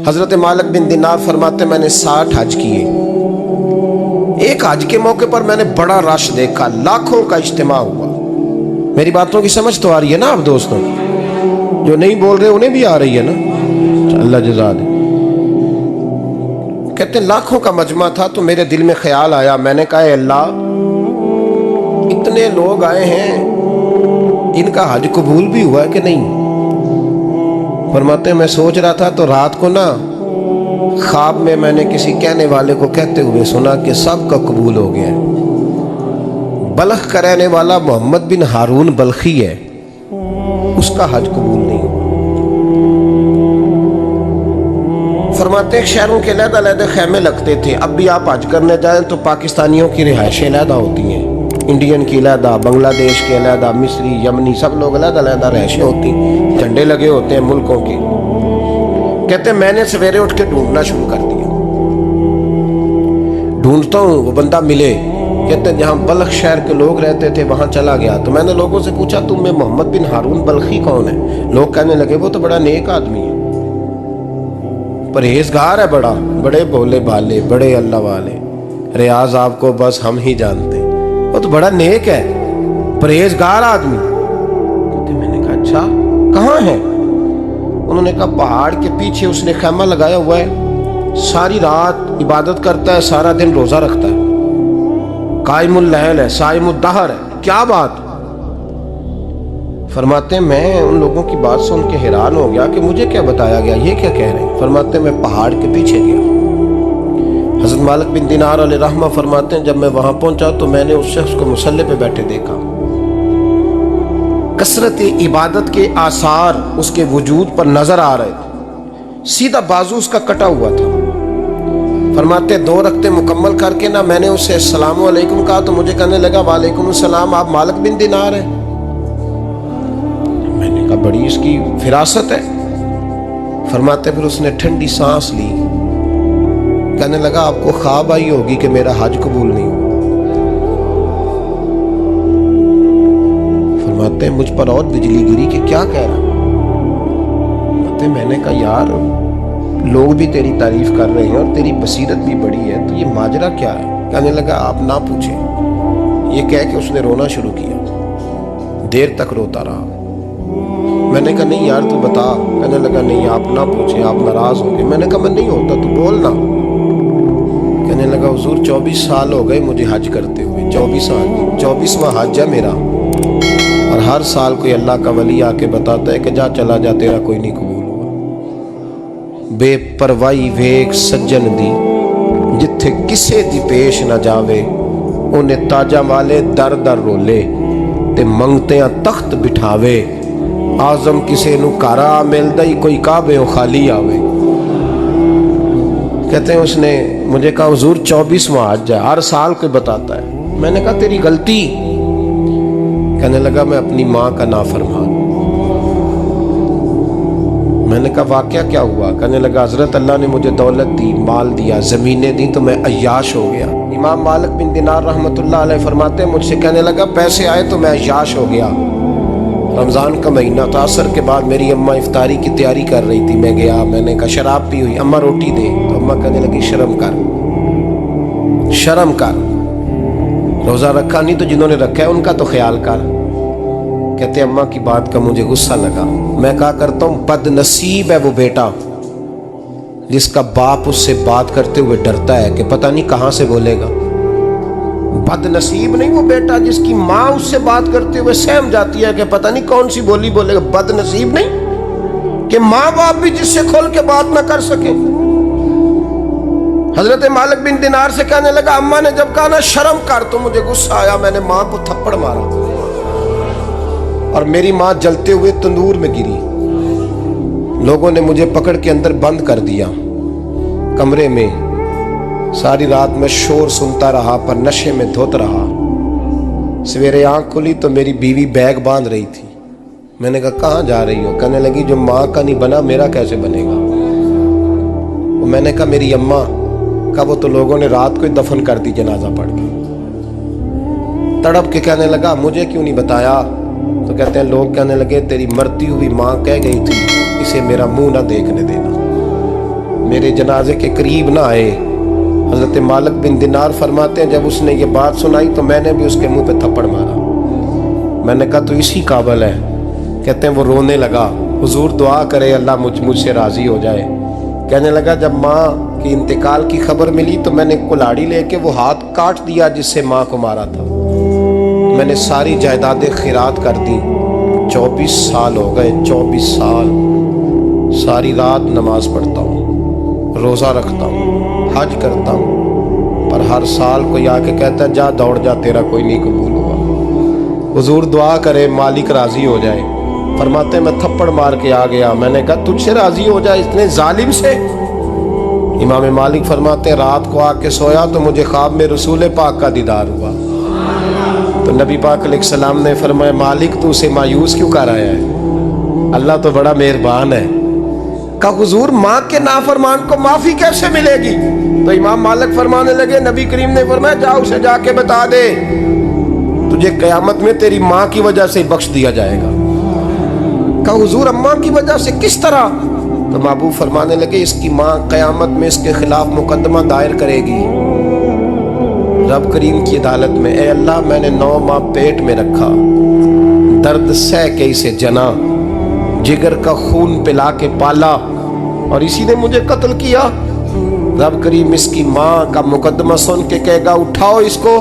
حضرت مالک بن دینار فرماتے میں نے 60 حج کیے. ایک حج کے موقع پر میں نے بڑا رش دیکھا، لاکھوں کا اجتماع ہوا. میری باتوں کی سمجھ تو آ رہی ہے نا آپ دوستوں؟ جو نہیں بول رہے انہیں بھی آ رہی ہے نا؟ اللہ جزا دے. کہتے ہیں لاکھوں کا مجمع تھا تو میرے دل میں خیال آیا. میں نے کہا اے اللہ، اتنے لوگ آئے ہیں، ان کا حج قبول بھی ہوا ہے کہ نہیں؟ فرماتے ہیں میں سوچ رہا تھا تو رات کو نا خواب میں نے کسی کہنے والے کو کہتے ہوئے سنا کہ سب کا قبول ہو گیا ہے. بلخ کا رہنے والا محمد بن ہارون بلخی ہے، اس کا حج قبول نہیں. فرماتے ہیں شہروں کے علیحدہ علیحدہ خیمے لگتے تھے. اب بھی آپ حج کرنے جائیں تو پاکستانیوں کی رہائشیں علیحدہ ہوتی ہیں، انڈین کی علیحدہ، بنگلہ دیش کے علیحدہ، مصری، یمنی، سب لوگ علیحدہ علیحدہ رہائشیں ہوتی ہیں، جھنڈے لگے ہوتے ہیں ملکوں کے. کہتے ہیں میں نے سویرے اٹھ کے ڈھونڈنا شروع کر دیا. ڈھونڈتا ہوں وہ بندہ ملے. کہتے ہیں جہاں بلخ شہر کے لوگ رہتے تھے وہاں چلا گیا تو میں نے لوگوں سے پوچھا تم میں محمد بن ہارون بلخی کون ہے؟ لوگ کہنے لگے وہ تو بڑا نیک آدمی ہے، پرہیزگار ہے، بڑے بولے بھالے، بڑے اللہ والے. ریاض آپ کو بس ہم ہی جانتے ہیں، وہ تو بڑا نیک ہے، پرہیزگار آدمی. میں نے کہا اچھا کہاں ہے؟ انہوں نے کہا پہاڑ کے پیچھے اس نے خیمہ لگایا ہوا ہے، ساری رات عبادت کرتا ہے، سارا دن روزہ رکھتا ہے، قائم اللیل ہے، صائم الدہر ہے. کیا بات؟ فرماتے ہیں میں ان لوگوں کی بات سن کے حیران ہو گیا کہ مجھے کیا بتایا گیا، یہ کیا کہہ رہے ہیں. فرماتے ہیں میں پہاڑ کے پیچھے گیا. حضرت مالک بن دینار علیہ رحمہ فرماتے ہیں جب میں وہاں پہنچا تو میں نے اس شخص کو مصلی پہ بیٹھے دیکھا. کثرت عبادت کے آثار اس کے وجود پر نظر آ رہے تھے. سیدھا بازو اس کا کٹا ہوا تھا. فرماتے 2 رکعتیں مکمل کر کے نا میں نے اسے السلام علیکم کہا تو مجھے کہنے لگا وعلیکم السلام، آپ مالک بن دینار ہیں؟ میں نے کہا بڑی اس کی فراست ہے. فرماتے پھر اس نے ٹھنڈی سانس لی، کہنے لگا آپ کو خواب آئی ہوگی کہ میرا حج قبول نہیں ہوا. فرماتے ہیں مجھ پر اور بجلی گری کہ کیا کہہ رہا. فرماتے میں نے کہا یار لوگ بھی تیری تعریف کر رہے ہیں اور تیری بصیرت بھی بڑی ہے، تو یہ ماجرا کیا ہے؟ کہنے لگا آپ نہ پوچھیں. یہ کہہ کے اس نے رونا شروع کیا. دیر تک روتا رہا. میں نے کہا نہیں یار تو بتا. کہنے لگا نہیں آپ نہ پوچھیں، آپ ناراض ہوں گے. میں نے کہا میں نہیں ہوتا، تو بولنا. کہنے لگا حضور 24 سال ہو گئے مجھے حج کرتے ہوئے، 24 سال، 24واں حج ہے میرا، اور ہر سال کوئی اللہ کا ولی آ کے بتاتا ہے کہ جا چلا جا تیرا کوئی نہیں قبول ہوا. بے پروائی ویک سجن دی جتھے کسے دی پیش نہ جاوے، انہیں تاجاں والے در در رولے تے منگتیاں تخت بٹھاوے. آزم کسے نو کارا ملدا ہی کوئی کعبے و خالی آوے. کہتے ہیں اس نے مجھے کہا حضور 24واں حج ہے، ہر سال کوئی بتاتا ہے. میں نے کہا تیری غلطی. کہنے لگا میں اپنی ماں کا نافرمان. میں نے کہا واقعہ کیا ہوا؟ کہنے لگا حضرت اللہ نے مجھے دولت دی، مال دیا، زمینیں دی تو میں عیاش ہو گیا. امام مالک بن دینار رحمۃ اللہ علیہ فرماتے ہیں مجھ سے کہنے لگا پیسے آئے تو میں عیاش ہو گیا. رمضان کا مہینہ تھا، عصر کے بعد میری اماں افطاری کی تیاری کر رہی تھی. میں گیا، میں نے کہا شراب پی ہوئی، اماں روٹی دے. تو اماں کہنے لگی شرم کر، شرم کر، روزہ رکھا نہیں تو جنہوں نے رکھا ہے ان کا تو خیال کر. کہتے اماں کی بات کا مجھے غصہ لگا. میں کہا کرتا ہوں بد نصیب ہے وہ بیٹا جس کا باپ اس سے بات کرتے ہوئے ڈرتا ہے کہ پتہ نہیں کہاں سے بولے گا. بد نصیب نہیں وہ بیٹا جس کی ماں اس سے بات کرتے ہوئے سہم جاتی ہے کہ پتہ نہیں کون سی بولی بولے گا. بد نصیب نہیں کہ ماں باپ بھی جس سے کھول کے بات نہ کر سکے. حضرت مالک بن دینار سے کہنے لگا اماں نے جب کہا نا شرم کر تو مجھے غصہ آیا. میں نے ماں کو تھپڑ مارا اور میری ماں جلتے ہوئے تندور میں گری. لوگوں نے مجھے پکڑ کے اندر بند کر دیا کمرے میں. ساری رات میں شور سنتا رہا پر نشے میں دھوت رہا. سویرے آنکھ کھلی تو میری بیوی بیگ باندھ رہی تھی. میں نے کہا کہاں جا رہی ہو؟ کہنے لگی جو ماں کا نہیں بنا میرا کیسے بنے گا. میں نے کہا میری اماں کا وہ تو لوگوں نے رات کو ہی دفن کر دی جنازہ پڑھ کے. تڑپ کے کہنے لگا مجھے کیوں نہیں بتایا؟ تو کہتے ہیں لوگ کہنے لگے تیری مرتی ہوئی ماں کہہ گئی تھی اسے میرا منہ نہ دیکھنے دینا. میرے جنازے کے قریب نہ آئے۔ حضرت مالک بن دینار فرماتے ہیں جب اس نے یہ بات سنائی تو میں نے بھی اس کے منہ پہ تھپڑ مارا۔ میں نے کہا تو اسی قابل ہے۔ کہتے ہیں وہ رونے لگا، حضور دعا کرے اللہ مجھ سے راضی ہو جائے۔ کہنے لگا جب ماں کی انتقال کی خبر ملی تو میں نے کلاڑی لے کے وہ ہاتھ کاٹ دیا جس سے ماں کو مارا تھا۔ میں نے ساری جائیدادیں خیرات کر دیں۔ 24 سال ہو گئے، 24 سال ساری رات نماز پڑھتا ہوں، روزہ رکھتا ہوں، حج کرتا ہوں، پر ہر سال کوئی آ کے کہتا ہے جا دوڑ جا تیرا کوئی نہیں قبول ہوا۔ حضور دعا کرے مالک راضی ہو جائے۔ فرماتے میں تھپڑ مار کے آ گیا، میں نے کہا تجھ سے راضی ہو جائے اتنے ظالم سے؟ امام مالک فرماتے رات کو آ کے سویا تو مجھے خواب میں رسول پاک کا دیدار ہوا۔ تو نبی پاک علیہ السلام نے فرمایا مالک تو اسے مایوس کیوں کر آیا ہے؟ اللہ تو بڑا مہربان ہے۔ کہا حضور ماں کے نافرمان کو معافی کیسے ملے گی؟ تو امام مالک فرمانے لگے نبی کریم نے فرمایا جا اسے جا کے بتا دے تجھے قیامت میں تیری ماں کی وجہ سے بخش دیا جائے گا۔ کہا حضور اماں کی وجہ سے کس طرح؟ تو محبوب فرمانے لگے اس کی ماں قیامت میں اس کے خلاف مقدمہ دائر کرے گی رب کریم کی عدالت میں، اے اللہ میں نے 9 ماہ پیٹ میں رکھا، درد سہ کے اسے جنا، جگر کا خون پلا کے پالا اور اسی نے مجھے قتل کیا۔ رب کریم اس کی ماں کا مقدمہ سن کے کہے گا اٹھاؤ اس کو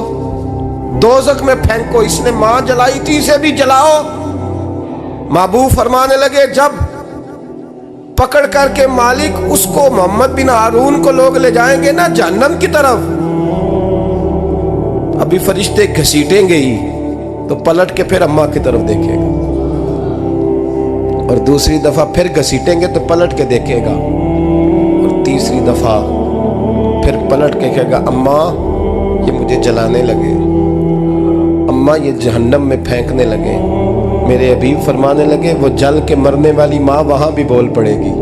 دوزخ میں پھینکو، اس نے ماں جلائی تھی اسے بھی جلاؤ۔ محبوب فرمانے لگے جب پکڑ کر کے مالک اس کو محمد بن ہارون کو لوگ لے جائیں گے نا جہنم کی طرف، ابھی فرشتے گھسیٹیں گے ہی تو پلٹ کے پھر اماں کی طرف دیکھے گا، اور دوسری دفعہ پھر گھسیٹیں گے تو پلٹ کے دیکھے گا، اور تیسری دفعہ پھر پلٹ کے کہے گا اماں یہ مجھے جلانے لگے، اماں یہ جہنم میں پھینکنے لگے۔ میرے حبیب فرمانے لگے وہ جل کے مرنے والی ماں وہاں بھی بول پڑے گی،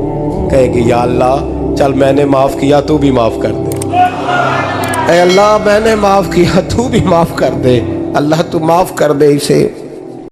کہے گی یا اللہ چل میں نے معاف کیا تو بھی معاف کر دے، اے اللہ میں نے معاف کیا تو بھی معاف کر دے، اللہ تو معاف کر دے اسے۔